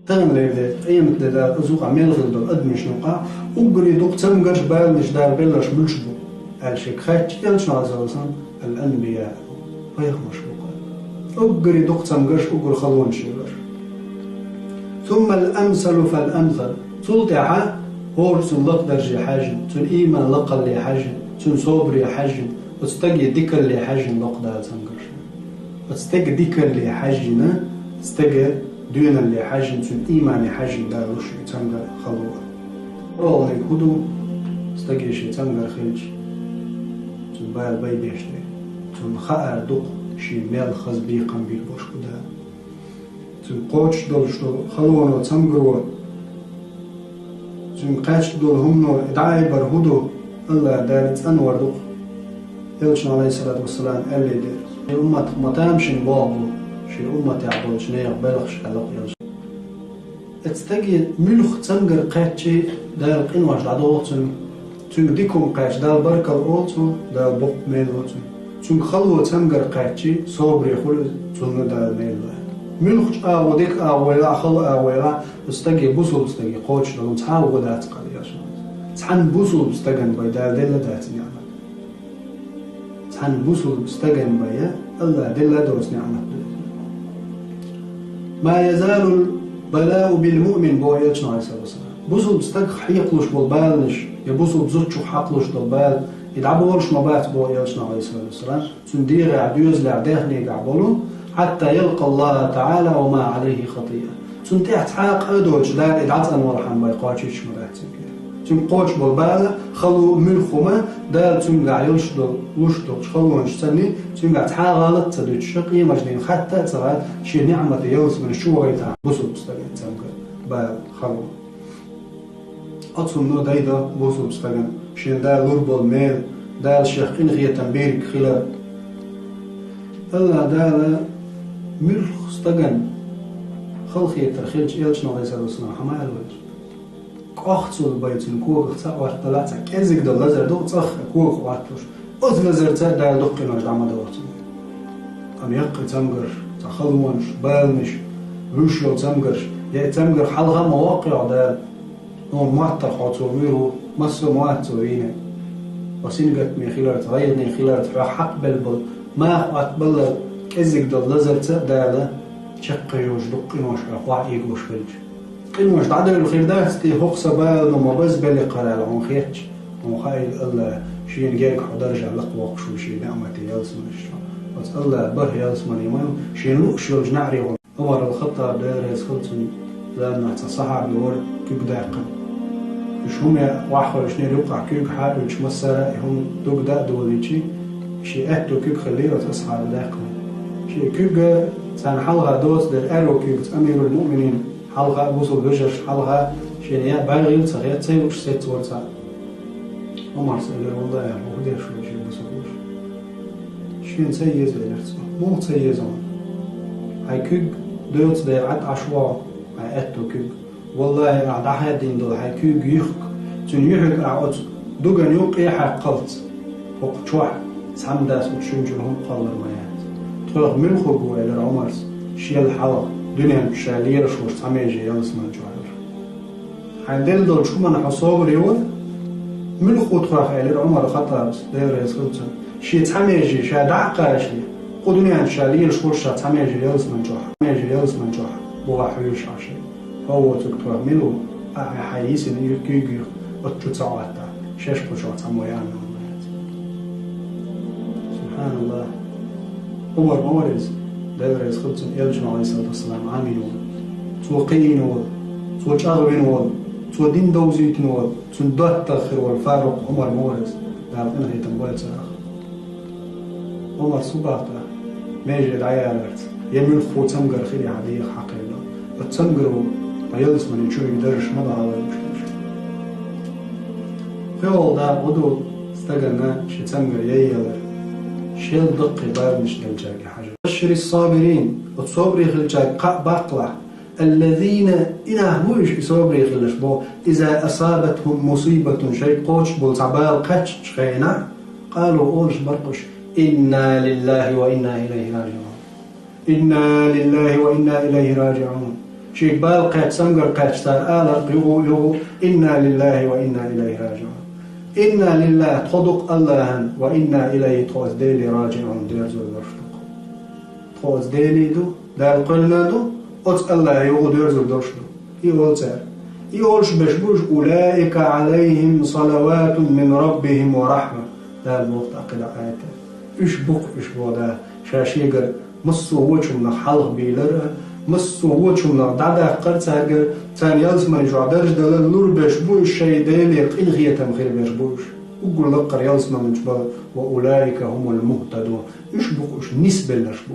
تغن ليلة قيمة لذا أزوق عميل غلدو أدمش نقع وقري دوق تمقرش بالنش دار بلش ملشبو الشيك خاتش يلش نعزوزا الأنبياء غير مشروقات أقري دوق تمقرش أقري خلون شيبر ثم الأمثل فالأمثل سلطة هور سلط درجة حاجة تن إيمان لقل لي حاجة تن صبر حاجة وتستقي ديكر لي حاجة لقدا تمقرش وتستقي ديكر لي حاجة تستقي دون اللي حاجة تن إيمان حاجة داروش تمقر خلوة رولي كدو تستقي شي تمقر خلج تن بايل باي بيشتي تن خائر دوق شي ميل خزبي قنبيل بوش كدا تن قوش دول شتو خلوانو تمقروا تن قاش دول همنو ادعاي برهدو الله دارت أنور دوق يلشن عليه الصلاة والسلام قال لي دير أمة ما تامشن بابو شي أمة تعبول شنو يقبلخش حلق يلشن اتستقي ملخ تمقر قاتشي دار قنواش دعوتن تن ديكم قاش دار بركة الأوتو دار بوق ميلوتن تن خلوة تمقر قاتشي صوبري خل تن دار ميلو ملخ وديك ولا خلو ولا استقي بوصل استقي قوش لو تعاود دات قليش تحن بوصل استقن بيدا دل دات نعمة تحن بوصل استقن بيا الله دل دوس نعمة ما يزال البلاء بالمؤمن بويلش عليه الصلاة والسلام بوصل بستق حيقلش بالبالش يبوصل بزوجو حقلش بالبال يدعبولش مبات بويلش عليه الصلاة والسلام تندير عدوز لعداهني يدعبولو حتى يلقى الله تعالى وما عليه خطيئة تنتي حاق أدوش لا إدعت أن ورحم بايقاتيش مراتب تم قوش بالبالة خلو ملخوما دا تم قاع يلشدو وشدو خلو نشتني تم قاع تحا غلط تدوش شقي مجدين حتى تغاد شي نعمة يوز من شو غيتها بوصل بستغن تمقى بال خلو أتصم نو دايدا بوصل بستغن شي دا لربو الميل دا الشيخ إنغية تنبيرك خلال الله دا ملخ استغن خلقية ترخيلش إيلش نغي سالو سنة حما الوجه قاختو البيتن كوغ تاوار طلعت كنزك دو لازر دو تخ كوغ واتوش أز لازر تا دا دقي نوش دعما دواتن أم يقي تمقر تخلونش بالنش روشلو تمقرش يا تمقر حلغة مواقع دا نون معطر خاطو ويرو مصر مواتو وينه وسين قد مي خلال تغيرني خلال حق بالبل ما أتبلغ كنزك دو لازر تا دا شقي وش دقي نوش أخوع إيقوش فلج قيموش تعدل الخير ده استي هوق سبال نما بس بالي قرال عن خيرش وخايل الله شين جاك حدرج على قواق شو شي نعمتي يلسمن الشرع بس الله بره يلسمن يمان شين لوش يوج نعري عمر الخطاب دار يسخلتني لأن تصحر دور كيك داقن مش هم واحد شنو يوقع كيك حال وش مسرة هم دوك دا دوليتشي شي أهدو كيك خليه وتصحر داقن شي كيك سان حلقة دوس در أرو كيك أمير المؤمنين حلقة بوصل بجرش حلقة شينيا باغي صغير تسيوش ست ورتا عمر سألر والله يا أبو هدير شو شي بوصلوش شين تسيز بيرتو مو تسيزون هاي كيك دوت دير عد عشوا هاي أتو كيك والله عد أحدين دول هاي كيك يخك تن يحك أعود دوغن يوقي حق قلت فوق شوح سامداس وتشنجرهم قلر مايات تخلق ملخو بو إلى عمر شيل حلق دنيا شالير شوش تعميجي يلسمن جوهر عندل دول شو من حصابر يول ملخو تخرخ إلى عمر خطاب دير يسخلتن شي تعميجي شا دعقاشي قو دنيا شالير شوش تعميجي يلسمن جوهر بو حيوش عشي فهو تكتور ملو حييسن يركيجي أتشو تعواتا شاش بشو تعمويان سبحان الله عمر مورز داير يسخلتن يلجن عليه الصلاة والسلام عاملون توقينون توجاغبينون تو دين دوزيتنون تندوت تخير والفاروق عمر مورز دار إنه يتنبويت سراخ عمر صباحته ميجي العيالات يمين خو تمقر خيري عديق حقيقة التمقروا بيلس من يشوف يدرش مضى على المشكلة فيول دا غدو استقلنا شي تمقر ييلر شيل دقي بار مش للجاك حاجة بشر الصابرين وتصبري خلجاك باقلة الذين إنا موش يصبري خلش بو إذا أصابتهم مصيبة شيء قوش بولتعبال قتش خينا قالوا أولش برقش إنا لله وإنا إليه راجعون إنا لله وإنا إليه راجعون شيء بال قات سمجر قات ستار آلر يو إنا لله وإنا إليه راجعون. إنا لله تخدق الله وإنا إليه تخوز ديلي راجعون دير زول درشتق. تخوز ديلي دو دار قلنا دو أتس الله يو دير زول درشتق. يقول سار يقولش بشبوش أولئك عليهم صلوات من ربهم ورحمة. ده الوقت أقل آياته. إيش بو ده شاشيقر مصو وچم نخ حلق بيلر مصو وچم نخ دادا قرص هرگر تان يلز من جادرج دل نور بشبوش شيء ديلي قلغية تمخير بشبوش وقول لقر يلز من جبال وأولئك هم المهتدون. إيش نسبة لشبوش